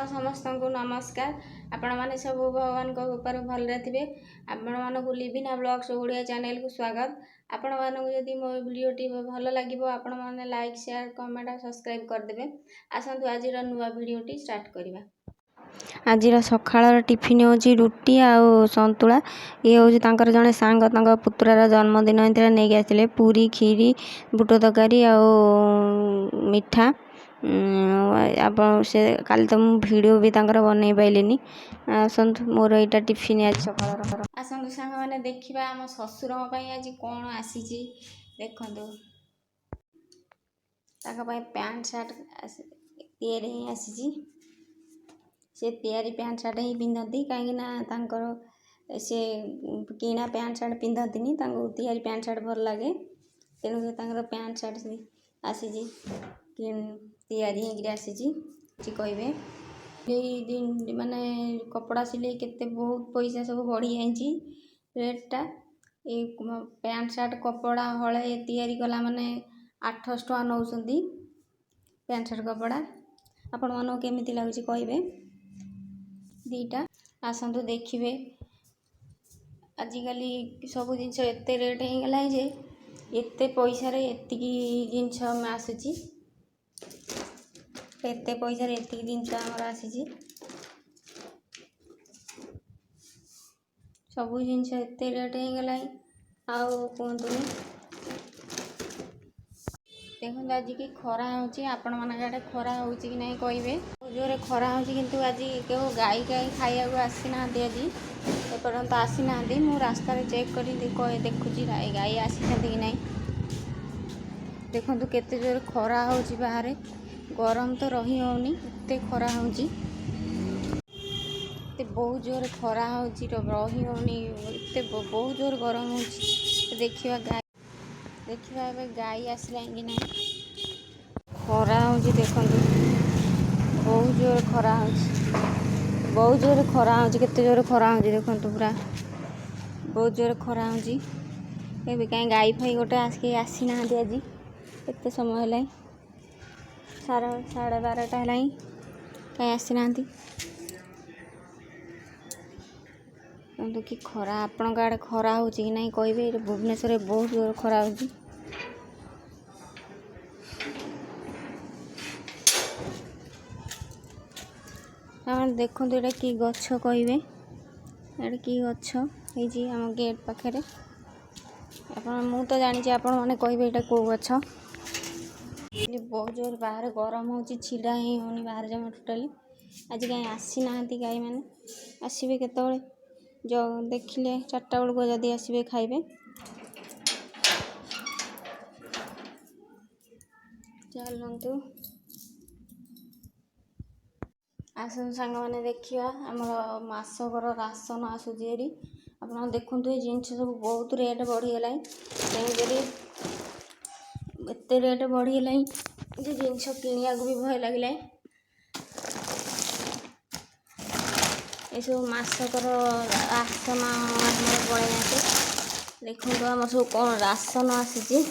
समस्त को नमस्कार। आपण माने सब भगवान को ऊपर भलरे थिबे। आपण मानकु लिविना व्लॉग्स ओडिया चैनल को स्वागत। आपण मानकु यदि मो वीडियोटी भल लागिवो आपण माने लाइक शेयर कमेंट और सब्सक्राइब कर देबे। आसंतु आजिर नुवा वीडियोटी स्टार्ट करिबा। आजिर सखाळर टिफिन होची रुटी आ संतुला। ये होची तांकर जने सांग तांका पुत्रार जन्मदिन इंतरा नै आसिले पूरी खीरी बुट तरकारी आ मिठा आप से काली तो वीडियो भी तांकर बनै पाइलिनी। आसंतु मोर एटा टिफिन आज सखाळर। आसंतु सांग माने देखिबा हम ससुर पई आज कोन आसीची देखंतु। ताका पई पैंट शर्ट तैयारी आसीची। से तैयारी पैंट शर्ट ही पिंधती कहीं ना तांकर से किना पैंट शर्ट पिंधतीनी तांको तैयारी पैंट शर्ट भल लागे तेणु तांकर पैंट शर्ट आसीची तैयारी होगी आसीची कहबे दिन माने कपड़ा सिले केते बहुत पैसा सब बढ़ी जाइए रेटा। ये पैंट शर्ट कपड़ा हले तैयारी कला माने 800 टका नौसंदी पैंट शर्ट कपड़ा। आपण मानो केमिति लागुची कहबे दीटा। आसंतु देखिबे आजिकली सब जिनस एते रेट हो गला जे एते पैसा रे एतिकी जिनस आसीची एते पैसा रे एतिकी जिनस हमर आसीची सब जिनस एते रेट हो गला आउ कोंतुनी देखो आज की खरा होची आपण मन गाडे खरा होची कि नहीं कहबे जोरे खरा होची किंतु आज केउ गाई खाइया को आसी ना आज एपर्यंत आसी ना मु रास्ता रे चेक करी देखुची गाई आसी कि नहीं। देखंतु केते जोरे खरा होची बाहर गरम तो रही होनी एते खरा होची एते बहुत जोर खरा होची रही होनी एते बहुत जोर गरम होची। देखिबा एबे गाई आसला कि नहीं खरा होची देखंतु बहुत जोर खरा होची बहुत जोर खरा होची केते जोर खरा होची देखंतु पूरा बहुत जोर खरा होची। एबे काई गाई फाई गोटे आसी ना आज एते समय हलाई 12:30 हलाई कहीं आसी ना कि खरा आपण आड़े खरा होची कि नहीं कहबे। भुवनेश्वर बहुत जोर खरा होची देखो ये कि गछ कहबे ये कि गछ होती आम गेट पाखे मु तो जानी आपण मैंने कहबे ये कौ गछ। बहुत जोर बाहर गरम होची छिड़ा ही होनी बाहर जमा टोटाली आज कहीं आसी ना गाई मैंने आसबे केतबेले जो देखिले 4टा बेलू जदि आसबे खाइबे चलतु। आसन सांग मैंने देखा आमर मासकर राशन आसूरी आप देखु ये जिनस सब बहुत रेट बढ़ीगला तेणुक एत रेट बढ़ीगला जे जिनस किणा भी भय लगे। ये मासकर राशन पड़े आसे देखो आम सब कौन राशन आसी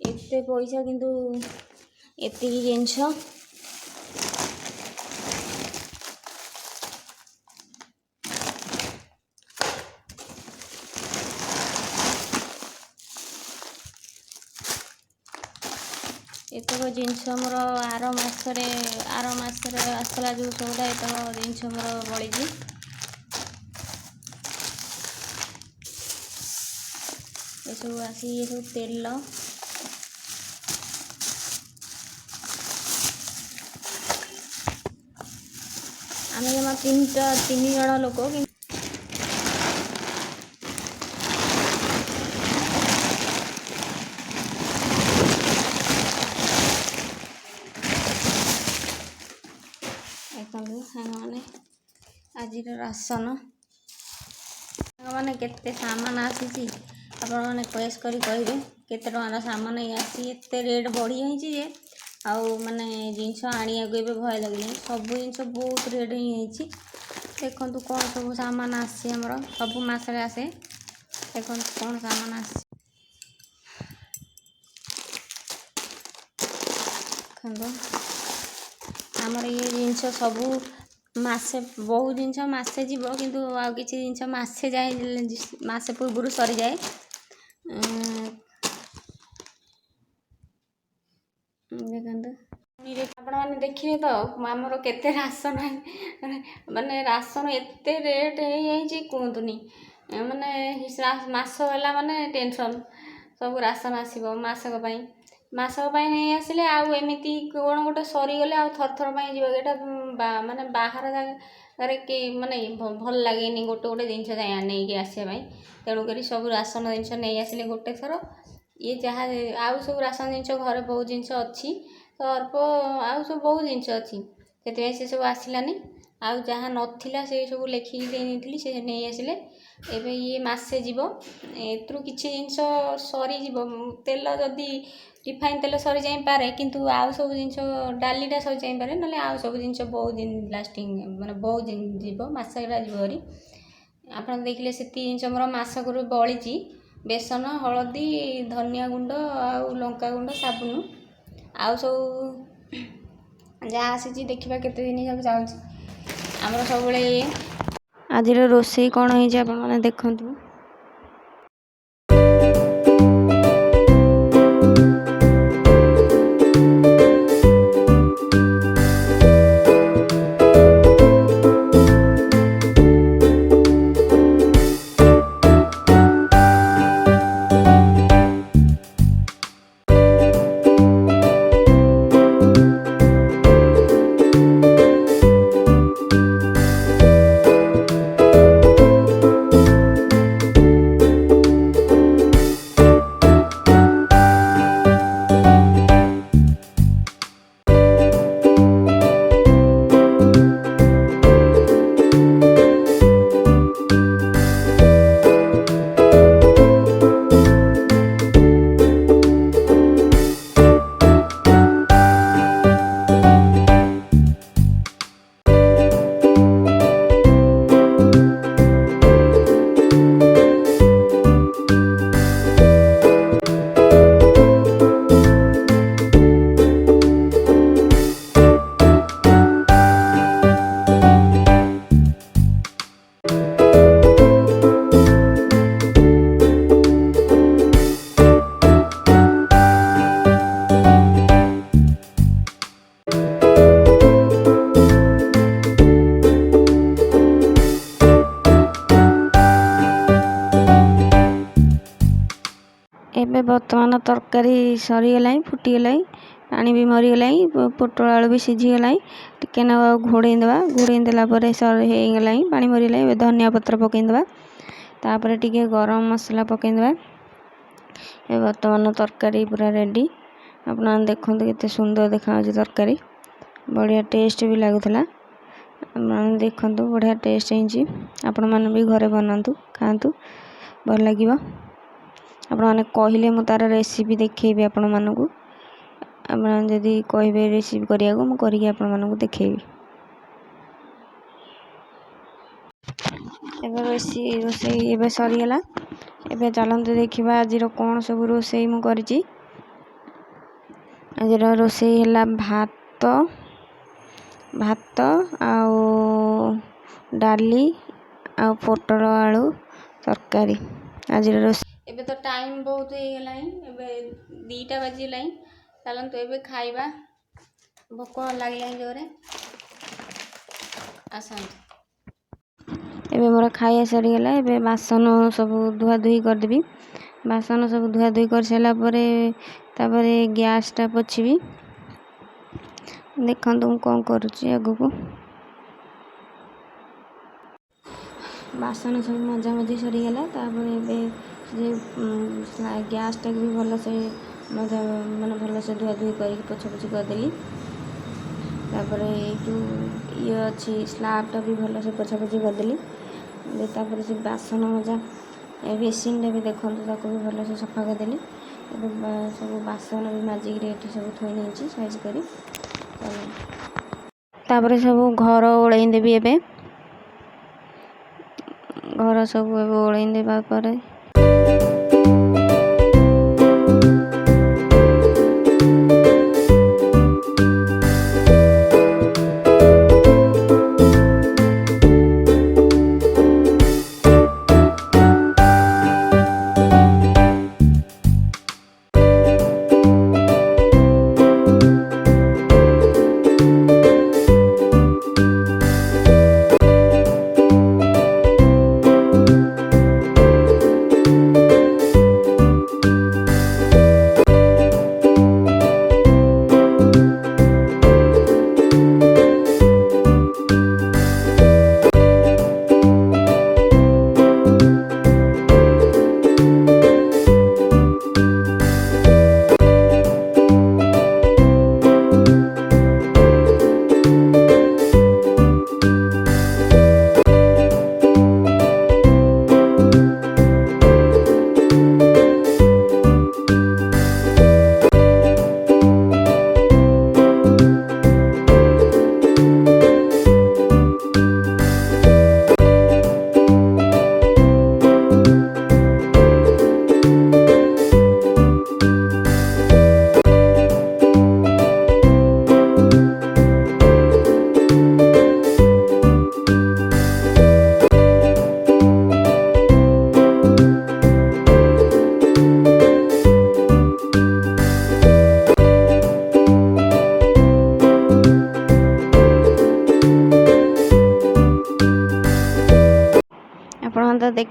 एते पैसा किंतु एति जिनस एतक जिनस मोर आर मासरे आसला जो सौदा एतक जिनस मोर बड़ी ये सब आसी ये सब तेल आम जमा 3 जन लोक मैंने आज राशन मैंने केते सामान आसी आपण मैंने चॉइस करी कहबे केते टकार सामान आसी एते रेट बढ़ी जाइए आउ माने जिनस आनिया को एबे भय लगे सब जिनस बहुत रेट ही देखो कौन सब सामान आसी हमर सब मासरे आसे देखो कौन सामान आसी ଦେଖନ୍ତୁ ଆମର ଇଏ ଜିନିଷ ସବୁ ମାସେ, ବହୁତ ଜିନିଷ ମାସେ ଯିବ, କିନ୍ତୁ ଆଉ କିଛି ଜିନିଷ ମାସେ ଯାଏ, ମାସେ ପୂର୍ବରୁ ସରିଯାଏ। ଦେଖନ୍ତୁ ଆପଣମାନେ ଦେଖିବେ ତ ଆମର କେତେ ରାସନ, ମାନେ ରାସନ ଏତେ ରେଟ୍ ହେଇଯାଇଛି କୁହନ୍ତୁନି। ମାନେ ମାସ ହେଲା ମାନେ ଟେନସନ୍, ସବୁ ରାସନ ଆସିବ ମାସକ ପାଇଁ ନେଇ ଆସିଲେ, ଆଉ ଏମିତି କ'ଣ ଗୋଟେ ସରିଗଲେ ଆଉ ଥରଥର ପାଇଁ ଯିବ। ଏଇଟା ମାନେ ବାହାର ଜାଗାରେ କି ମାନେ ଭଲ ଲାଗେନି ଗୋଟେ ଜିନିଷ ନେଇକି ଆସିବା ପାଇଁ। ତେଣୁକରି ସବୁ ରାସନ ଜିନିଷ ନେଇ ଆସିଲେ ଗୋଟେ ଥର। ଇଏ ଯାହା ଆଉ ସବୁ ରାସନ ଜିନିଷ ଘରେ ବହୁତ ଜିନିଷ ଅଛି, ତ ଅଳ୍ପ ଆଉ ସବୁ ବହୁତ ଜିନିଷ ଅଛି, ସେଥିପାଇଁ ସେ ସବୁ ଆସିଲାନି। ଆଉ ଯାହା ନଥିଲା ସେ ସବୁ ଲେଖିକି ଦେଇନେଇଥିଲି, ସେ ନେଇ ଆସିଲେ। ଏବେ ଇଏ ମାସେ ଯିବ, ଏଥିରୁ କିଛି ଜିନିଷ ସରିଯିବ। ତେଲ ଯଦି ରିଫାଇନ୍ ତେଲ ସରିଯାଇପାରେ, କିନ୍ତୁ ଆଉ ସବୁ ଜିନିଷ, ଡାଲିଟା ସରିଯାଇପାରେ, ନହେଲେ ଆଉ ସବୁ ଜିନିଷ ବହୁତ ଦିନ ଲାଷ୍ଟିଂ, ମାନେ ବହୁତ ଦିନ ଯିବ, ମାସଟା ଯିବ ଭାରି। ଆପଣ ଦେଖିଲେ ସେତିକି ଜିନିଷ ମୋର ମାସକରୁ ବଳିଛି। ବେସନ, ହଳଦୀ, ଧନିଆ ଗୁଣ୍ଡ ଆଉ ଲଙ୍କାଗୁଣ୍ଡ, ସାବୁନ, ଆଉ ସବୁ ଯାହା ଆସିଛି। ଦେଖିବା କେତେ ଦିନ ଯାଉଛି। ଆମର ସବୁବେଳେ ଆଜିର ରୋଷେଇ କ'ଣ ହେଇଛି ଆପଣମାନେ ଦେଖନ୍ତୁ। ଏବେ ବର୍ତ୍ତମାନ ତରକାରୀ ସରିଗଲାଣି, ଫୁଟିଗଲାଣି, ପାଣି ବି ମରିଗଲାଣି, ପୋଟଳ ଆଳୁ ବି ସିଝିଗଲାଣି। ଟିକେ ନାକୁ ଆଉ ଘୋଡ଼େଇ ଦେବା। ଘୋଡ଼େଇ ଦେଲା ପରେ ହେଇଗଲାଣି, ପାଣି ମରିଗଲାଣି। ଏବେ ଧନିଆ ପତ୍ର ପକାଇଦେବା, ତାପରେ ଟିକେ ଗରମ ମସଲା ପକାଇଦେବା। ଏବେ ବର୍ତ୍ତମାନ ତରକାରୀ ପୁରା ରେଡ଼ି। ଆପଣମାନେ ଦେଖନ୍ତୁ କେତେ ସୁନ୍ଦର ଦେଖାଯାଉଛି ତରକାରୀ, ବଢ଼ିଆ ଟେଷ୍ଟ ବି ଲାଗୁଥିଲା। ଆପଣମାନେ ଦେଖନ୍ତୁ ବଢ଼ିଆ ଟେଷ୍ଟ ହେଇଛି। ଆପଣମାନେ ବି ଘରେ ବନାନ୍ତୁ, ଖାଆନ୍ତୁ, ଭଲ ଲାଗିବ। ଆପଣମାନେ କହିଲେ ମୁଁ ତା'ର ରେସିପି ଦେଖେଇବି ଆପଣମାନଙ୍କୁ। ଆପଣମାନେ ଯଦି କହିବେ ରେସିପି କରିବାକୁ, ମୁଁ କରିକି ଆପଣମାନଙ୍କୁ ଦେଖେଇବି। ଏବେ ରୋଷେଇ ଏବେ ସରିଗଲା। ଏବେ ଚାଲନ୍ତୁ ଦେଖିବା ଆଜିର କ'ଣ ସବୁ ରୋଷେଇ ମୁଁ କରିଛି। ଆଜିର ରୋଷେଇ ହେଲା ଭାତ ଆଉ ଡାଲି ଆଉ ପୋଟଳ ଆଳୁ ତରକାରୀ ଆଜିର ରୋଷେଇ। ଏବେ ତ ଟାଇମ୍ ବହୁତ ହେଇଗଲାଣି, ଏବେ 2ଟା ବାଜିଲାଣି। ଚାଲନ୍ତୁ ଏବେ ଖାଇବା, ଭୋକ ଲାଗିଲାଣି ଜୋରେ, ଆସନ୍ତୁ। ଏବେ ମୋର ଖାଇବା ସରିଗଲା। ଏବେ ବାସନ ସବୁ ଧୁଆଧୁଇ କରିଦେବି। ବାସନ ସବୁ ଧୁଆଧୁଇ କରିସାରିଲା ପରେ ତାପରେ ଗ୍ୟାସ୍ଟା ପୋଛିବି। ଦେଖନ୍ତୁ ମୁଁ କ'ଣ କରୁଛି ଆଗକୁ। ବାସନ ସବୁ ମଜାମଜି ସରିଗଲା। ତାପରେ ଏବେ ଯେ ଗ୍ୟାସ୍ଟାକୁ ବି ଭଲସେ ଭଲସେ ଧୁଆଧୁଇ କରିକି ପୋଛାପୋଛି କରିଦେଲି। ତାପରେ ଏଇ ଯେଉଁ ଇଏ ଅଛି ସ୍ଲାବ୍ଟା ବି ଭଲସେ ପୋଛାପୋଛି କରିଦେଲି। ତାପରେ ସେ ବାସନ ମଜା ବେସିନ୍ଟା ବି ଦେଖନ୍ତୁ, ତାକୁ ବି ଭଲସେ ସଫା କରିଦେଲି। ଏବେ ସବୁ ବାସନ ବି ମାଜିକିରି ଏଠି ସବୁ ଥୋଇ ନେଇଛି ସାଇଜ୍ କରି। ତାପରେ ସବୁ ଘର ଓଳେଇ ଦେବି। ଏବେ ଘର ସବୁ ଏବେ ଓଳେଇ ଦେବା ପରେ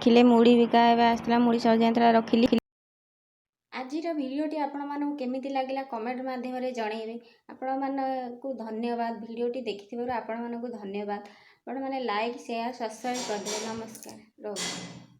ଦେଖିଲେ ମୁଢ଼ି ବିକା ଏବେ ଆସିଥିଲା, ମୁଢ଼ି ସରିଯାଇଥିଲା ରଖିଲି। ଆଜିର ଭିଡ଼ିଓଟି ଆପଣମାନଙ୍କୁ କେମିତି ଲାଗିଲା କମେଣ୍ଟ ମାଧ୍ୟମରେ ଜଣେଇବେ। ଆପଣମାନଙ୍କୁ ଧନ୍ୟବାଦ, ଭିଡ଼ିଓଟି ଦେଖିଥିବାରୁ ଆପଣମାନଙ୍କୁ ଧନ୍ୟବାଦ। ଆପଣମାନେ ଲାଇକ୍ ସେୟାର ସବସ୍କ୍ରାଇବ୍ କରିଦେବେ। ନମସ୍କାର, ରହୁଛି।